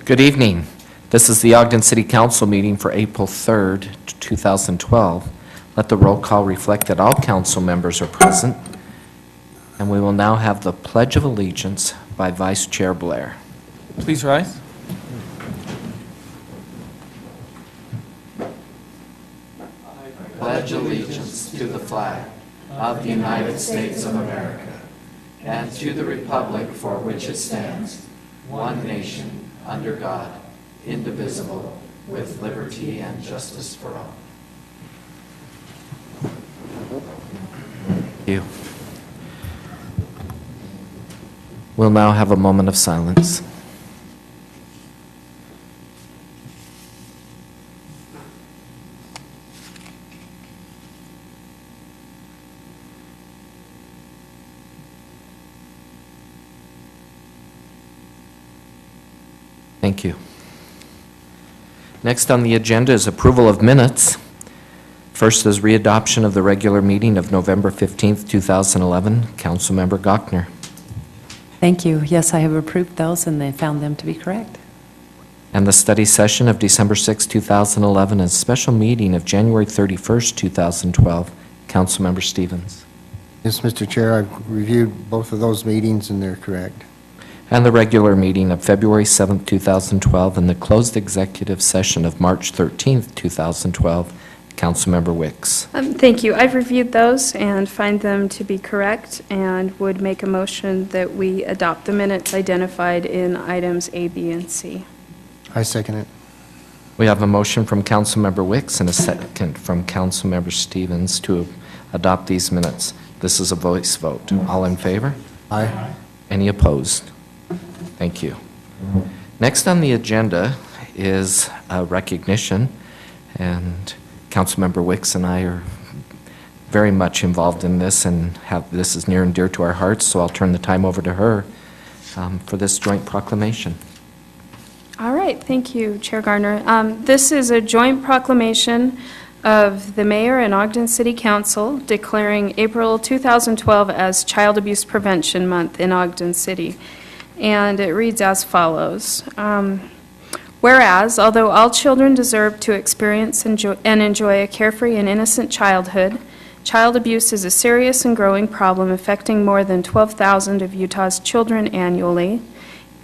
Good evening. This is the Ogden City Council meeting for April 3rd, 2012. Let the roll call reflect that all council members are present, and we will now have the Pledge of Allegiance by Vice Chair Blair. Please rise. Pledge allegiance to the flag of the United States of America and to the republic for which it stands, one nation, under God, indivisible, with liberty and justice for all. Thank you. We'll now have a moment of silence. Thank you. Next on the agenda is approval of minutes. First is readoption of the regular meeting of November 15th, 2011. Councilmember Gochner. Thank you. Yes, I have approved those and they found them to be correct. And the study session of December 6, 2011, and special meeting of January 31st, 2012. Councilmember Stevens. Yes, Mr. Chair, I've reviewed both of those meetings and they're correct. And the regular meeting of February 7th, 2012, and the closed executive session of March 13th, 2012. Councilmember Wicks. Thank you. I've reviewed those and find them to be correct and would make a motion that we adopt the minutes identified in items A, B, and C. I second it. We have a motion from Councilmember Wicks and a second from Councilmember Stevens to adopt these minutes. This is a voice vote. All in favor? Aye. Any opposed? Thank you. Next on the agenda is recognition, and Councilmember Wicks and I are very much involved in this, and this is near and dear to our hearts, so I'll turn the time over to her for this joint proclamation. All right. Thank you, Chair Gardner. This is a joint proclamation of the Mayor and Ogden City Council declaring April 2012 as Child Abuse Prevention Month in Ogden City. And it reads as follows. Whereas, although all children deserve to experience and enjoy a carefree and innocent childhood, child abuse is a serious and growing problem affecting more than 12,000 of Utah's children annually.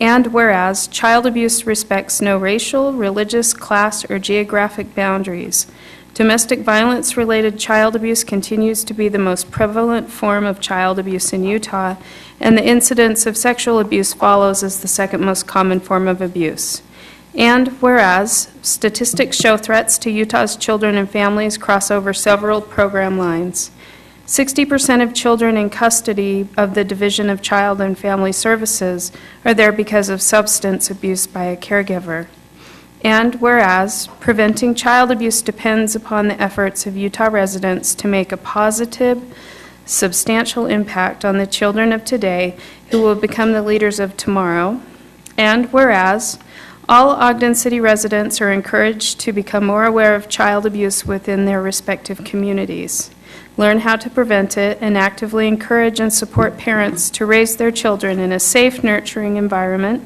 And whereas, child abuse respects no racial, religious, class, or geographic boundaries, domestic violence-related child abuse continues to be the most prevalent form of child abuse in Utah, and the incidence of sexual abuse follows as the second most common form of abuse. And whereas, statistics show threats to Utah's children and families cross over several program lines. 60% of children in custody of the Division of Child and Family Services are there because of substance abuse by a caregiver. And whereas, preventing child abuse depends upon the efforts of Utah residents to make a positive, substantial impact on the children of today who will become the leaders of tomorrow. And whereas, all Ogden City residents are encouraged to become more aware of child abuse within their respective communities, learn how to prevent it, and actively encourage and support parents to raise their children in a safe, nurturing environment.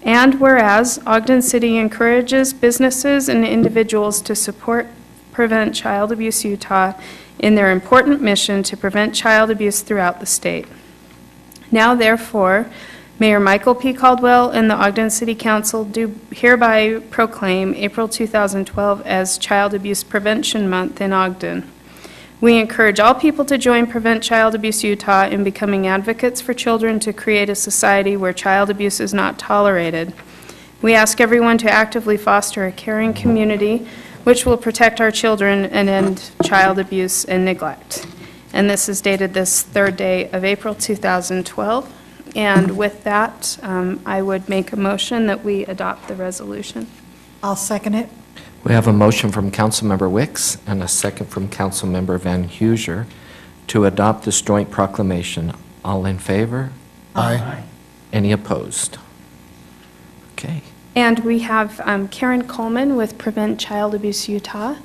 And whereas, Ogden City encourages businesses and individuals to support Prevent Child Abuse Utah in their important mission to prevent child abuse throughout the state. Now, therefore, Mayor Michael P. Caldwell and the Ogden City Council do hereby proclaim April 2012 as Child Abuse Prevention Month in Ogden. We encourage all people to join Prevent Child Abuse Utah in becoming advocates for children to create a society where child abuse is not tolerated. We ask everyone to actively foster a caring community which will protect our children and end child abuse and neglect. And this is dated this third day of April 2012. And with that, I would make a motion that we adopt the resolution. I'll second it. We have a motion from Councilmember Wicks and a second from Councilmember Van Huser to adopt this joint proclamation. All in favor? Aye. Any opposed? Okay. And we have Karen Coleman with Prevent Child Abuse Utah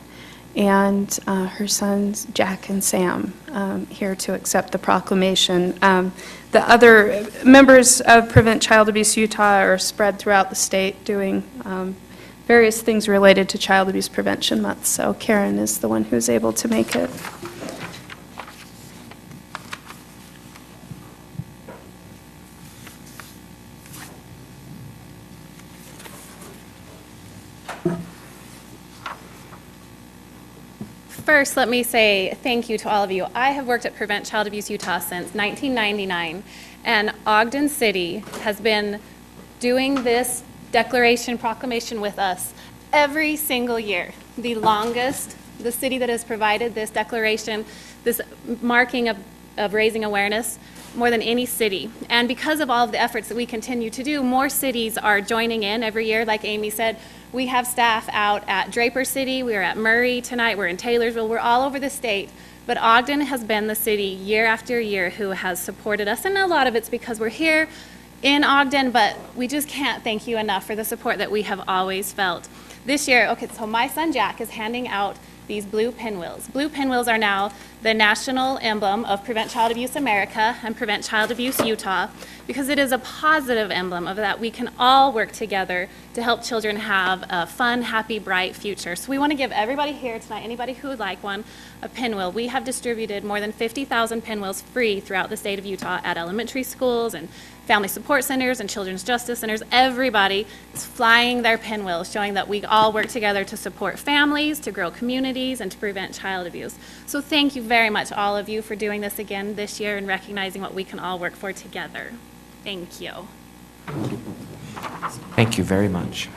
and her sons, Jack and Sam, here to accept the proclamation. The other members of Prevent Child Abuse Utah are spread throughout the state doing various things related to Child Abuse Prevention Month, so Karen is the one who's able to make it. First, let me say thank you to all of you. I have worked at Prevent Child Abuse Utah since 1999, and Ogden City has been doing this declaration proclamation with us every single year. The longest, the city that has provided this declaration, this marking of raising awareness, more than any city. And because of all of the efforts that we continue to do, more cities are joining in every year. Like Amy said, we have staff out at Draper City, we are at Murray tonight, we're in Taylorsville, we're all over the state. But Ogden has been the city year after year who has supported us, and a lot of it's because we're here in Ogden, but we just can't thank you enough for the support that we have always felt. This year, okay, so my son Jack is handing out these blue pinwheels. Blue pinwheels are now the national emblem of Prevent Child Abuse America and Prevent Child Abuse Utah, because it is a positive emblem of that we can all work together to help children have a fun, happy, bright future. So we want to give everybody here tonight, anybody who would like one, a pinwheel. We have distributed more than 50,000 pinwheels free throughout the state of Utah at elementary schools and family support centers and children's justice centers. Everybody is flying their pinwheels, showing that we all work together to support families, to grow communities, and to prevent child abuse. So thank you very much, all of you, for doing this again this year and recognizing what we can all work for together. Thank you. Thank you very much.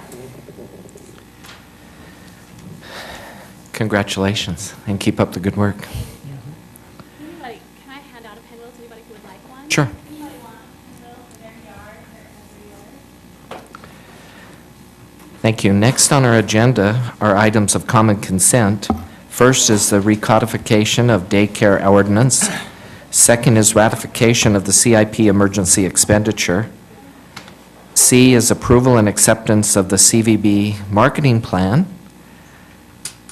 Congratulations, and keep up the good work. Anybody, can I hand out a pinwheel to anybody who would like one? Sure. Anybody want a pinwheel? There you are. Thank you. Next on our agenda are items of common consent. First is the recodification of daycare ordinance. Second is ratification of the CIP emergency expenditure. C is approval and acceptance of the CVB marketing plan.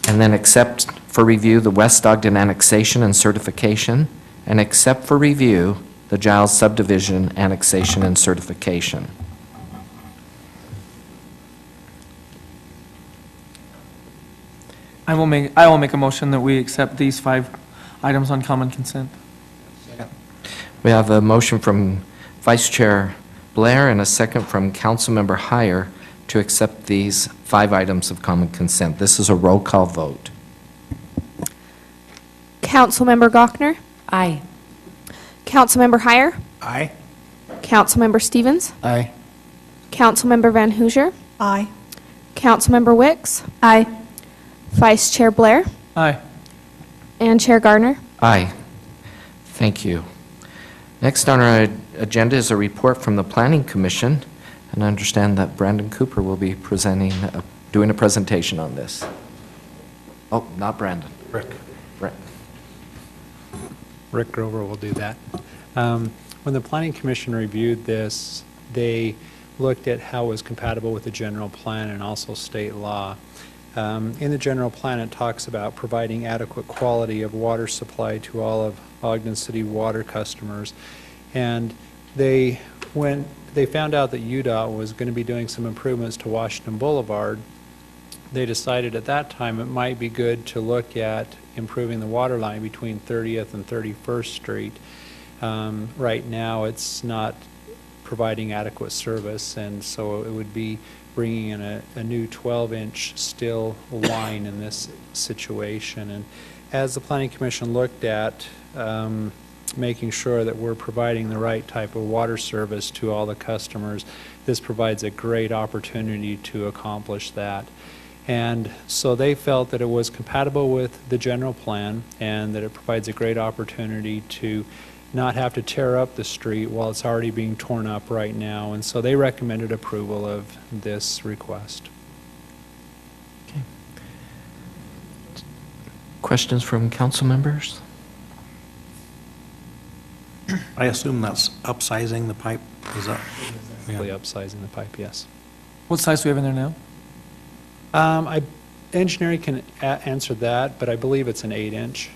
And then accept for review the West Ogden annexation and certification, and accept for review the Giles subdivision annexation and certification. I will make a motion that we accept these 5 items on common consent. We have a motion from Vice Chair Blair and a second from Councilmember Heyer to accept these 5 items of common consent. This is a roll call vote. Councilmember Gochner, Aye. Councilmember Heyer, Aye. Councilmember Stevens, Aye. Councilmember Van Hoosier, Aye. Councilmember Wicks, Aye. Vice Chair Blair, Aye. and Chair Gardner. Aye. Thank you. Next on our agenda is a report from the Planning Commission, and I understand that Brandon Cooper will be doing a presentation on this. Oh, not Brandon. Rick. Rick. Rick Grover will do that. When the Planning Commission reviewed this, they looked at how it was compatible with the general plan and also state law. In the general plan, it talks about providing adequate quality of water supply to all of Ogden City water customers. And they found out that UDOT was going to be doing some improvements to Washington Boulevard. They decided at that time it might be good to look at improving the water line between 30th and 31st Street. Right now, it's not providing adequate service, and so it would be bringing in a new 12-inch steel line in this situation. And as the Planning Commission looked at making sure that we're providing the right type of water service to all the customers, this provides a great opportunity to accomplish that. And so they felt that it was compatible with the general plan and that it provides a great opportunity to not have to tear up the street while it's already being torn up right now. And so they recommended approval of this request. Okay. Questions from council members? I assume that's upsizing the pipe, is that? Really upsizing the pipe, yes. What size do we have in there now? I Engineering can answer that, but I believe it's an 8-inch.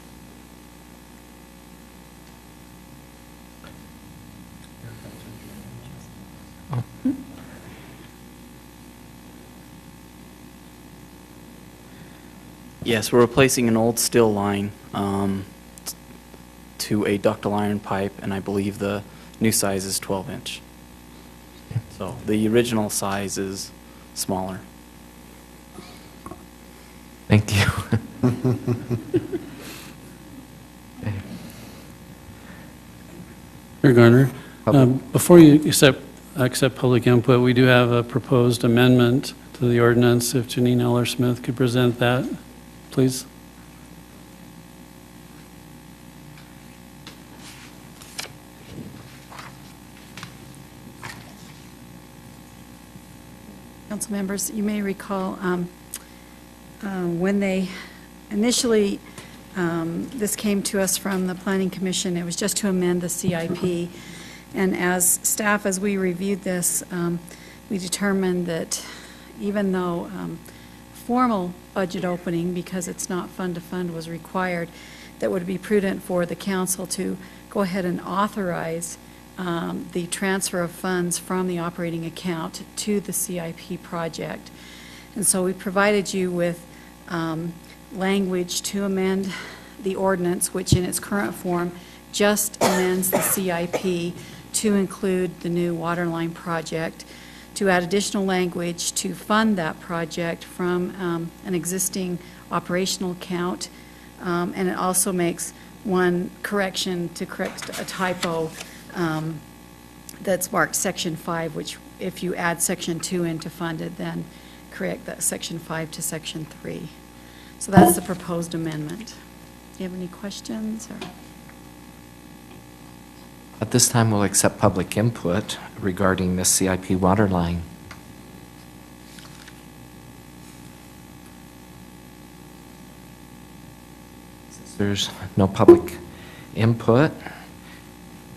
Yes, we're replacing an old steel line to a ductile iron pipe, and I believe the new size is 12-inch. So the original size is smaller. Thank you. Chair Garner, Public. before you accept public input, we do have a proposed amendment to the ordinance. If Janine Eller-Smith could present that, please. Council members, you may recall when they initially, this came to us from the Planning Commission, it was just to amend the CIP. And as staff, as we reviewed this, we determined that even though formal budget opening, because it's not fund-to-fund, was required, that would be prudent for the council to go ahead and authorize the transfer of funds from the operating account to the CIP project. And so we provided you with language to amend the ordinance, which in its current form just amends the CIP to include the new waterline project, to add additional language to fund that project from an existing operational account. And it also makes one correction to correct a typo that's marked Section 5, which if you add Section 2 in to fund it, then correct that Section 5 to Section 3. So that's the proposed amendment. Do you have any questions? Or? At this time, we'll accept public input regarding the CIP water line. Since there's no public input,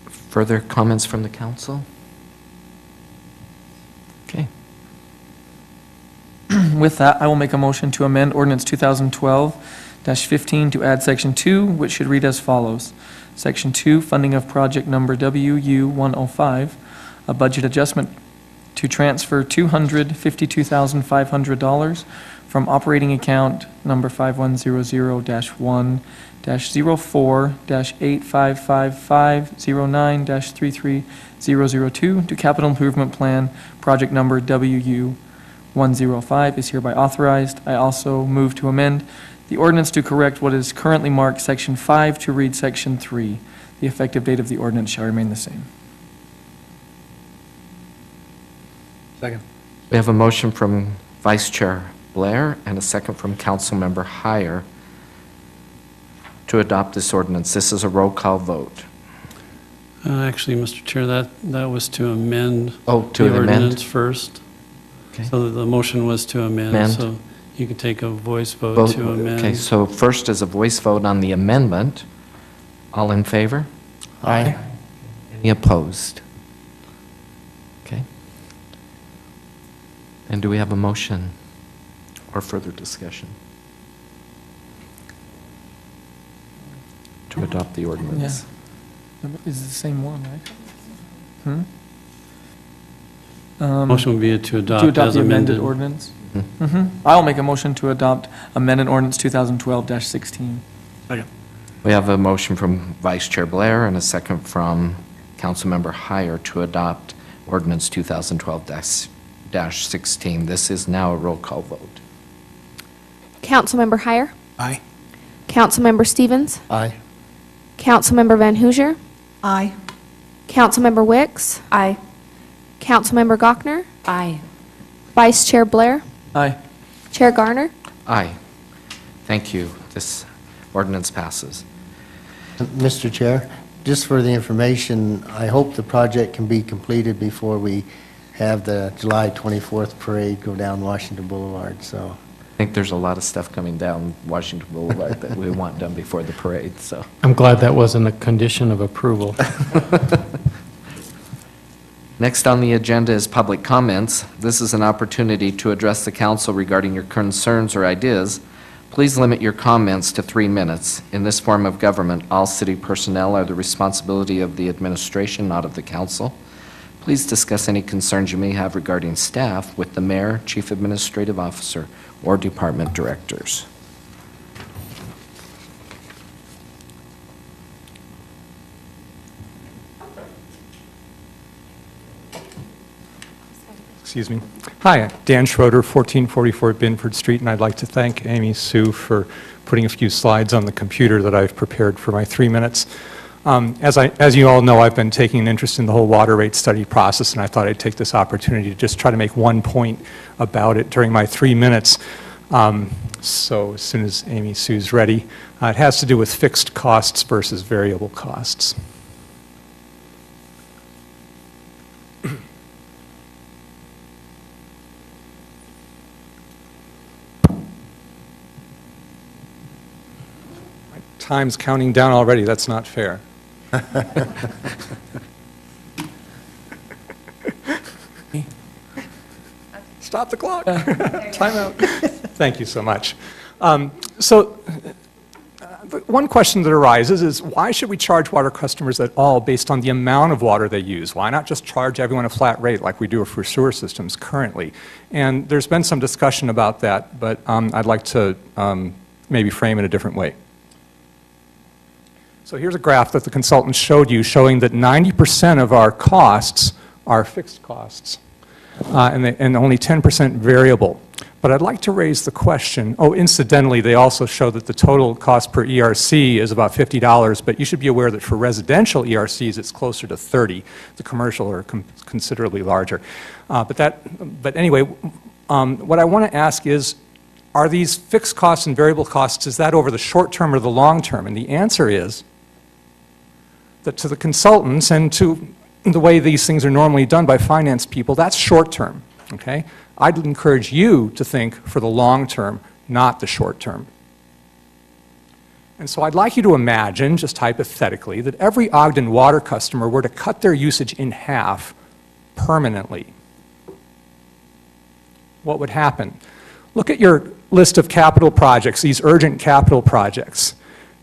further comments from the council? Okay. With that, I will make a motion to amend ordinance 2012-15 to add section 2, which should read as follows. Section 2, funding of project number WU-105, a budget adjustment to transfer $252,500 from operating account number 5100-1-04-855509-33002 to capital improvement plan project number WU-105 is hereby authorized. I also move to amend the ordinance to correct what is currently marked Section 5 to read Section 3. The effective date of the ordinance shall remain the same. Second. We have a motion from Vice Chair Blair and a second from Councilmember Heyer to adopt this ordinance. This is a roll call vote. Actually, Mr. Chair, that was to amend Oh, to the amend? ordinance first. Okay. So the motion was to amend. Amend. So you could take a voice vote Vote- to amend. Okay, so first is a voice vote on the amendment. All in favor? Aye. Any opposed? Okay. And do we have a motion or further discussion to adopt the ordinance? Is it the same one, right? Motion would be to adopt as the amended amended. ordinance? Mhm. I'll make a motion to adopt amended ordinance 2012-16. Second. We have a motion from Vice Chair Blair and a second from Councilmember Heyer to adopt ordinance 2012-16. This is now a roll call vote. Councilmember Heyer, Aye. Councilmember Stevens, Aye. Councilmember Van Hoosier, Aye. Councilmember Wicks, Aye. Councilmember Gochner, Aye. Vice Chair Blair, Aye. Chair Garner. Aye. Thank you. This ordinance passes. Mr. Chair, just for the information, I hope the project can be completed before we have the July 24th parade go down Washington Boulevard, so. I think there's a lot of stuff coming down Washington Boulevard that we want done before the parade, so. I'm glad that wasn't a condition of approval. Next on the agenda is public comments. This is an opportunity to address the council regarding your concerns or ideas. Please limit your comments to 3 minutes. In this form of government, all city personnel are the responsibility of the administration, not of the council. Please discuss any concerns you may have regarding staff with the mayor, chief administrative officer, or department directors. Excuse me. Hi, Dan Schroeder, 1444 Binford Street, and I'd like to thank Amy Sue for putting a few slides on the computer that I've prepared for my 3 minutes. As you all know, I've been taking an interest in the whole water rate study process, and I thought I'd take this opportunity to just try to make one point about it during my 3 minutes. So as soon as Amy Sue's ready, it has to do with fixed costs versus variable costs. Time's counting down already. That's not fair. Stop the clock. Time out. Thank you so much. One question that arises is, why should we charge water customers at all based on the amount of water they use? Why not just charge everyone a flat rate like we do for sewer systems currently? And there's been some discussion about that, but I'd like to maybe frame it a different way. So here's a graph that the consultant showed you showing that 90% of our costs are fixed costs and only 10% variable. But I'd like to raise the question, incidentally, they also show that the total cost per ERC is about $50, but you should be aware that for residential ERCs, it's closer to 30. The commercial are considerably larger. But anyway, what I want to ask is, are these fixed costs and variable costs, is that over the short term or the long term? And the answer is that to the consultants and to the way these things are normally done by finance people, that's short term, okay? I'd encourage you to think for the long term, not the short term. And so I'd like you to imagine, just hypothetically, that every Ogden water customer were to cut their usage in half permanently. What would happen? Look at your list of capital projects, these urgent capital projects.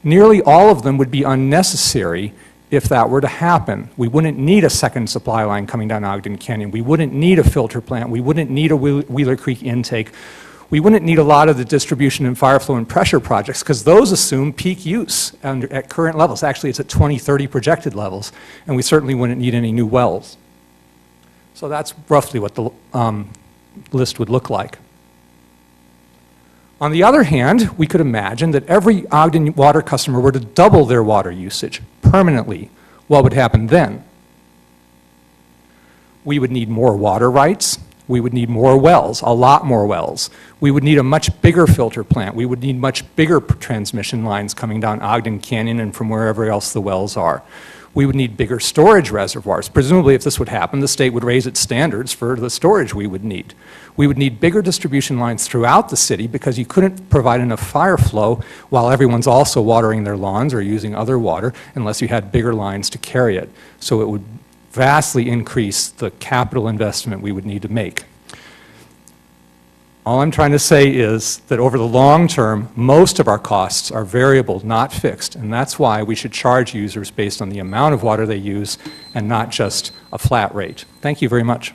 Nearly all of them would be unnecessary if that were to happen. We wouldn't need a second supply line coming down Ogden Canyon. We wouldn't need a filter plant. We wouldn't need a Wheeler Creek intake. We wouldn't need a lot of the distribution and fire flow and pressure projects because those assume peak use at current levels. Actually, it's at 2030 projected levels, and we certainly wouldn't need any new wells. So that's roughly what the list would look like. On the other hand, we could imagine that every Ogden water customer were to double their water usage permanently. What would happen then? We would need more water rights. We would need more wells, a lot more wells. We would need a much bigger filter plant. We would need much bigger transmission lines coming down Ogden Canyon and from wherever else the wells are. We would need bigger storage reservoirs. Presumably, if this would happen, the state would raise its standards for the storage we would need. We would need bigger distribution lines throughout the city because you couldn't provide enough fire flow while everyone's also watering their lawns or using other water unless you had bigger lines to carry it. So it would vastly increase the capital investment we would need to make. All I'm trying to say is that over the long term, most of our costs are variable, not fixed, and that's why we should charge users based on the amount of water they use and not just a flat rate. Thank you very much.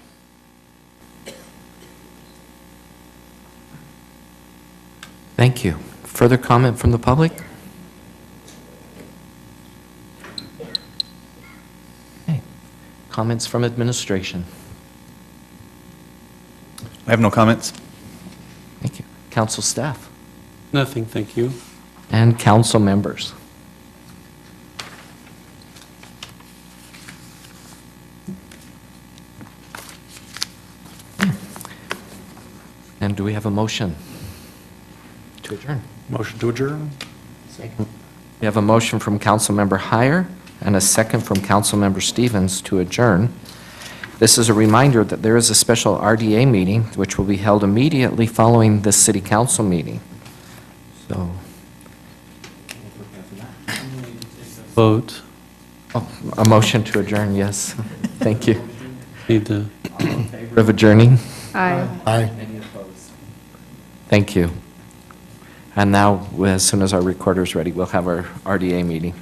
Thank you. Further comment from the public? Okay. Comments from administration? I have no comments. Thank you. Council staff? Nothing, thank you. And council members? And do we have a motion to adjourn? Motion to adjourn? Second. We have a motion from Councilmember Heyer and a second from Councilmember Stevens to adjourn. This is a reminder that there is a special RDA meeting which will be held immediately following this city council meeting. So, Vote. a motion to adjourn, yes. Thank you. Need to, Of adjourning? Aye. Aye. Any opposed? Thank you. And now, as soon as our recorder's ready, we'll have our RDA meeting.